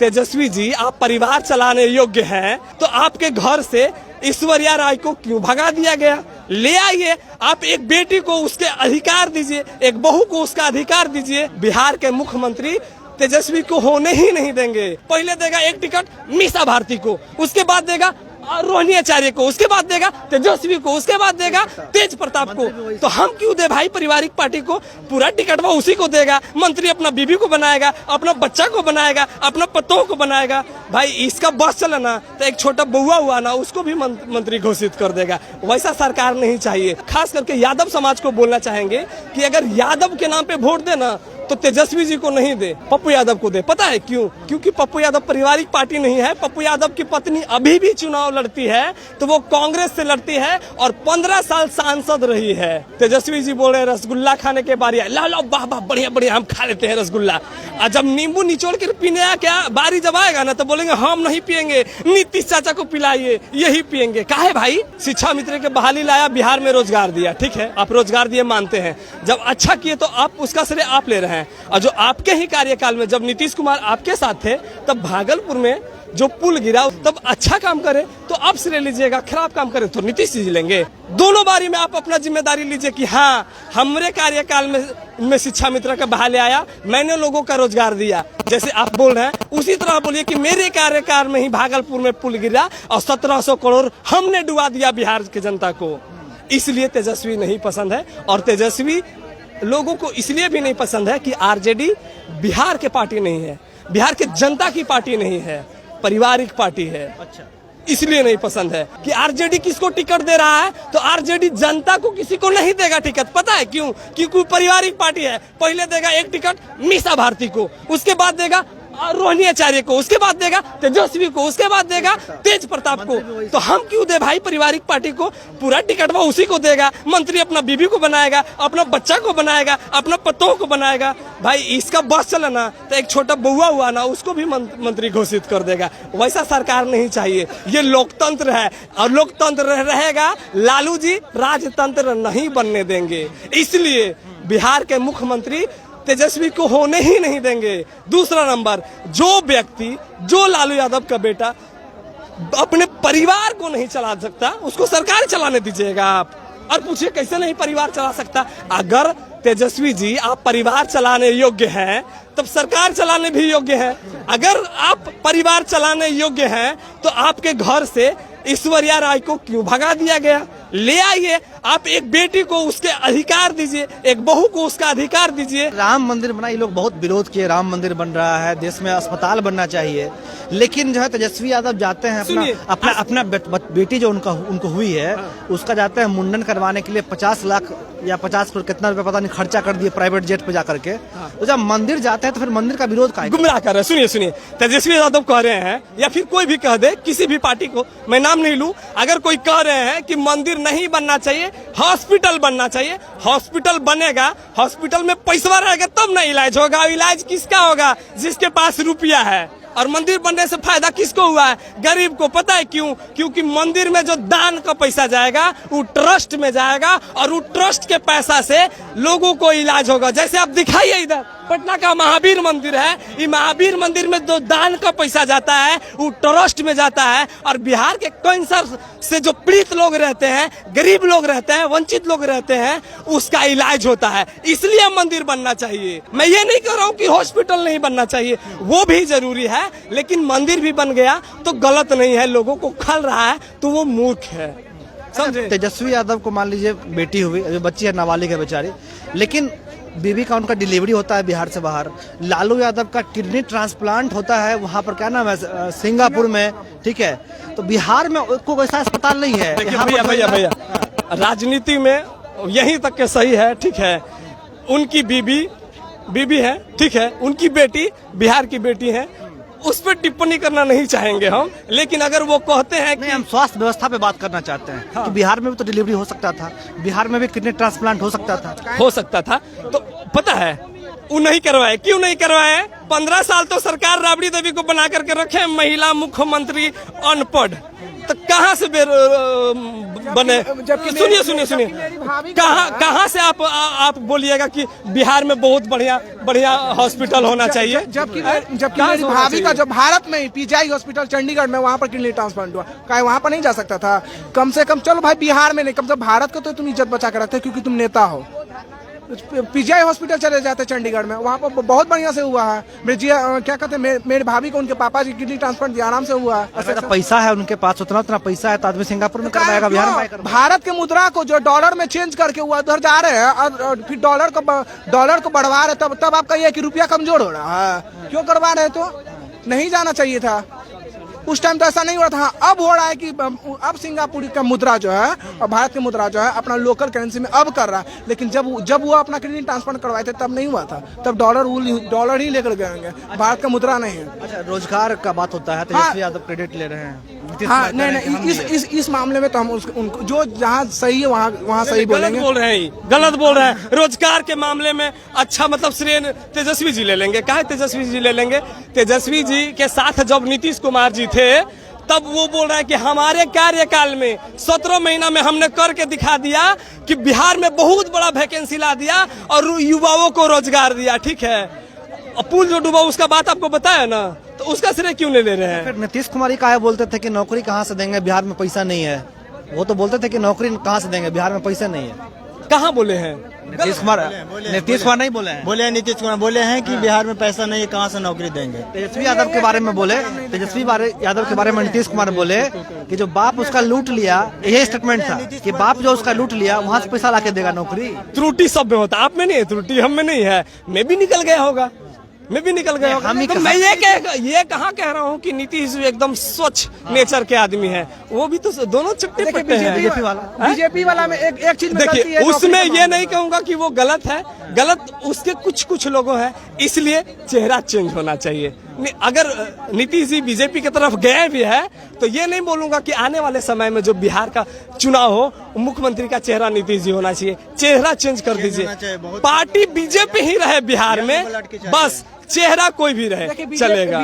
तेजस्वी जी आप परिवार चलाने योग्य हैं तो आपके घर से ऐश्वर्या राय को क्यों भगा दिया गया? ले आइए, आप एक बेटी को उसके अधिकार दीजिए, एक बहू को उसका अधिकार दीजिए। बिहार के मुख्यमंत्री तेजस्वी को होने ही नहीं देंगे। पहले देगा एक टिकट मीसा भारती को, उसके बाद देगा रोहिणी आचार्य को, उसके बाद देगा तेजस्वी को, उसके बाद देगा तेज प्रताप को। तो हम क्यों दे भाई? पारिवारिक पार्टी को पूरा टिकट वो उसी को देगा। मंत्री अपना बीबी को बनाएगा, अपना बच्चा को बनाएगा, अपना पतों को बनाएगा। भाई इसका बस चला ना तो एक छोटा बुआ हुआ ना उसको भी मंत्री घोषित कर देगा। वैसा सरकार नहीं चाहिए। खास करके यादव समाज को बोलना चाहेंगे कि अगर यादव के नाम पे वोट देना तो तेजस्वी जी को नहीं दे, पप्पू यादव को दे। पता है क्यों? क्योंकि पप्पू यादव पारिवारिक पार्टी नहीं है। पप्पू यादव की पत्नी अभी भी चुनाव लड़ती है तो वो कांग्रेस से लड़ती है और 15 साल सांसद रही है। तेजस्वी जी बोल रहे रसगुल्ला खाने के बारी, ला ला वाह वाह बढ़िया बढ़िया हम खा लेते हैं रसगुल्ला। और जब नींबू निचोड़ कर पीने क्या बारी जब आएगा ना तो बोलेंगे हम नहीं पियेंगे, नीतीश चाचा को पिलाइए, यही पियेंगे। काहे भाई? शिक्षा मित्र के बहाली लाया, बिहार में रोजगार दिया, ठीक है आप रोजगार दिए मानते हैं। जब अच्छा किए तो आप उसका श्रेय आप ले रहे हैं। और जो आपके ही कार्यकाल में जब नीतीश कुमार आपके साथ थे तब भागलपुर में जो पुल गिरा तब अच्छा काम करे तो आप श्रेय लीजिएगा, खराब काम करे तो नीतीश जी लेंगे। दोनों बारी में आप अपना जिम्मेदारी लीजिए कि हाँ हमरे कार्यकाल में शिक्षा मित्र का बहाली आया, मैंने लोगों का रोजगार दिया। जैसे आप बोल रहे हैं उसी तरह बोलिए कि मेरे कार्यकाल में ही भागलपुर में पुल गिरा और 1700 करोड़ हमने डुबा दिया बिहार की जनता को। इसलिए तेजस्वी नहीं पसंद है। और तेजस्वी लोगों को इसलिए भी नहीं पसंद है कि आरजेडी बिहार के पार्टी नहीं है, बिहार के जनता की पार्टी नहीं है, पारिवारिक पार्टी है। अच्छा, इसलिए नहीं पसंद है कि आरजेडी किसको टिकट दे रहा है तो आरजेडी जनता को किसी को नहीं देगा टिकट। पता है क्यों? क्योंकि पारिवारिक पार्टी है। पहले देगा एक टिकट मीसा भारती को, उसके बाद देगा रोहिणी आचार्य को, उसके बाद देगा तेजस्वी को, उसके बाद देगा तेज प्रताप को। तो हम क्यों दे भाई? पारिवारिक पार्टी को पूरा टिकट वो उसी को देगा। मंत्री अपना बीबी को बनाएगा, अपना बच्चा को बनाएगा, अपना पतों को बनाएगा। भाई इसका बस चला ना तो एक छोटा बुआ हुआ ना उसको भी मंत्री घोषित कर देगा। वैसा सरकार नहीं चाहिए। ये लोकतंत्र है और लोकतंत्र रहेगा। लालू जी राजतंत्र नहीं बनने देंगे। इसलिए बिहार के मुख्यमंत्री तेजस्वी को होने ही नहीं देंगे। दूसरा नंबर, जो व्यक्ति जो लालू यादव का बेटा अपने परिवार को नहीं चला सकता उसको सरकार चलाने दीजिएगा आप। और पूछिए कैसे नहीं परिवार चला सकता? अगर तेजस्वी जी आप परिवार चलाने योग्य हैं तब सरकार चलाने भी योग्य है। अगर आप परिवार चलाने योग्य हैं तो आपके घर से ऐश्वर्या राय को क्यों भगा दिया गया? ले आइए, आप एक बेटी को उसके अधिकार दीजिए, एक बहू को उसका अधिकार दीजिए। राम मंदिर बना, ये लोग बहुत विरोध किए। राम मंदिर बन रहा है, देश में अस्पताल बनना चाहिए, लेकिन जो है तेजस्वी यादव जाते हैं अपना बेटी जो उनको हुई है उसका जाते हैं मुंडन करवाने के लिए 50 लाख या 50 करोड़ कितना रुपए पता नहीं खर्चा कर दिए प्राइवेट जेट पे जाकर के। तो जब मंदिर जाते हैं तो फिर मंदिर का विरोध का गुमराह कर रहे हैं। सुनिए तेजस्वी यादव कह रहे हैं या फिर कोई भी कह दे, किसी भी पार्टी को मैं नाम नहीं लूं, अगर कोई कह रहे हैं कि मंदिर नहीं बनना चाहिए, हॉस्पिटल बनना चाहिए। हॉस्पिटल बनेगा, हॉस्पिटल में पैसा रहेगा तब ना इलाज होगा। इलाज किसका होगा? जिसके पास रुपया है। और मंदिर बनने से फायदा किसको हुआ है? गरीब को। पता है क्यों? क्योंकि मंदिर में जो दान का पैसा जाएगा वो ट्रस्ट में जाएगा और वो ट्रस्ट के पैसा से लोगों को इलाज होगा। जैसे आप दिखाइए इधर पटना का महावीर मंदिर है, ये महावीर मंदिर में जो दान का पैसा जाता है वो ट्रस्ट में जाता है। और बिहार के कैंसर से जो पीड़ित लोग रहते हैं, गरीब लोग रहते हैं, वंचित लोग रहते हैं, उसका इलाज होता है। इसलिए मंदिर बनना चाहिए। मैं ये नहीं कह रहा हूँ कि हॉस्पिटल नहीं बनना चाहिए, वो भी जरूरी है, लेकिन मंदिर भी बन गया तो गलत नहीं है। लोगों को खल रहा है तो वो मूर्ख है, समझे? तेजस्वी यादव को मान लीजिए बेटी हुई, अभी बच्ची है, नाबालिग है बेचारी, लेकिन बीबी का उनका डिलीवरी होता है बिहार से बाहर। लालू यादव का किडनी ट्रांसप्लांट होता है वहाँ पर, क्या नाम है, सिंगापुर में, ठीक है। तो बिहार में कोई वैसा अस्पताल नहीं है। भैया राजनीति में यहीं तक के सही है, ठीक है। उनकी बीबी है, ठीक है, उनकी बेटी बिहार की बेटी है, उस पर टिप्पणी करना नहीं चाहेंगे हम। लेकिन अगर वो कहते हैं कि हम स्वास्थ्य व्यवस्था पे बात करना चाहते हैं, हाँ। कि बिहार में भी तो डिलीवरी हो सकता था, बिहार में भी किडनी ट्रांसप्लांट हो सकता था। तो पता है वो नहीं करवाए। क्यों नहीं करवाए? 15 साल तो सरकार राबड़ी देवी को बना करके रखे, महिला मुख्यमंत्री, अनपढ़। तो कहाँ से बने। सुनिए कहाँ से आप बोलिएगा कि बिहार में बहुत बढ़िया हॉस्पिटल होना चाहिए, जबकि मेरी भाभी का जो भारत में पीजीआई हॉस्पिटल चंडीगढ़ में, वहाँ पर किडनी ट्रांसप्लांट हुआ, क्या वहाँ पर नहीं जा सकता था? कम से कम चलो भाई बिहार में नहीं, कम से कम भारत को तो तुम इज्जत बचा कर रखते हो क्योंकि तुम नेता हो। पीजीआई हॉस्पिटल चले जाते चंडीगढ़ में, वहाँ पर बहुत बढ़िया से हुआ है। क्या कहते हैं, मेरे भाभी को उनके पापा जी किडनी ट्रांसप्लांट आराम से हुआ है। अगर पैसा है उनके पास, उतना पैसा है तो आदमी सिंगापुर में करवाएगा, बिहार में करवाएगा। भारत के मुद्रा को जो डॉलर में चेंज करके वो उधर जा रहे हैं और फिर डॉलर को बढ़वा रहे, तब आप कहिए कि रुपया कमजोर हो रहा है। क्यों करवा रहे? तो नहीं जाना चाहिए था उस टाइम, तो ऐसा नहीं हो रहा था। हाँ, अब हो रहा है कि अब सिंगापुर का मुद्रा जो है और भारत की मुद्रा जो है अपना लोकल करेंसी में अब कर रहा है, लेकिन जब वो अपना किडनी ट्रांसप्लांट करवाए थे तब नहीं हुआ था, तब डॉलर ही लेकर गए होंगे, भारत का मुद्रा नहीं है। अच्छा, रोजगार का बात होता है, तेजस्वी यादव क्रेडिट ले रहे हैं। हाँ, नहीं, इस मामले में तो हम उनको जो जहाँ सही है वहाँ सही बोलेंगे। गलत बोल रहे हैं। रोजगार के मामले में अच्छा मतलब श्रेय तेजस्वी जी ले लेंगे। कहा तेजस्वी जी ले लेंगे? तेजस्वी जी के साथ जब नीतीश कुमार जी थे तब वो बोल रहा है कि हमारे कार्यकाल में 17 महीना में हमने करके दिखा दिया कि बिहार में बहुत बड़ा वैकेंसी ला दिया और युवाओं को रोजगार दिया। ठीक है, पुल जो डूबा उसका बात आपको बताया ना, तो उसका श्रेय क्यों नहीं ले रहे हैं? फिर नीतीश कुमार का बोलते थे कि नौकरी कहाँ से देंगे, बिहार में पैसा नहीं है। वो तो बोलते थे कि नौकरी कहाँ से देंगे, बिहार में पैसा नहीं है। कहाँ बोले हैं? नीतीश कुमार नहीं बोले हैं। बोले नीतीश कुमार बोले हैं कि बिहार में पैसा नहीं है, कहाँ से नौकरी देंगे। तेजस्वी यादव के बारे में बोले, तेजस्वी यादव के बारे में नीतीश कुमार बोले कि जो बाप उसका लूट लिया, यही स्टेटमेंट था कि बाप जो उसका लूट लिया वहाँ से पैसा लाके देगा नौकरी। त्रुटि सब में होता, आप में नहीं है त्रुटि, हम में नहीं है। मैं भी निकल गया होगा, मैं भी निकल गया होगा। तो मैं ये कहाँ कह रहा हूँ कि नीतीश एकदम स्वच्छ नेचर के आदमी है। वो भी तो दोनों चिट्टे पट्टे हैं। बीजेपी वाला में एक चीज देखिए, उसमें ये नहीं कहूंगा कि वो गलत है, गलत उसके कुछ लोगों हैं, इसलिए चेहरा चेंज होना चाहिए। अगर नीतीश जी बीजेपी की तरफ गए भी है तो ये नहीं बोलूंगा कि आने वाले समय में जो बिहार का चुनाव हो मुख्यमंत्री का चेहरा नीतीश जी होना चाहिए। चेहरा चेंज कर दीजिए, पार्टी बीजेपी ही रहे बिहार में, बस चेहरा कोई भी रहे चलेगा।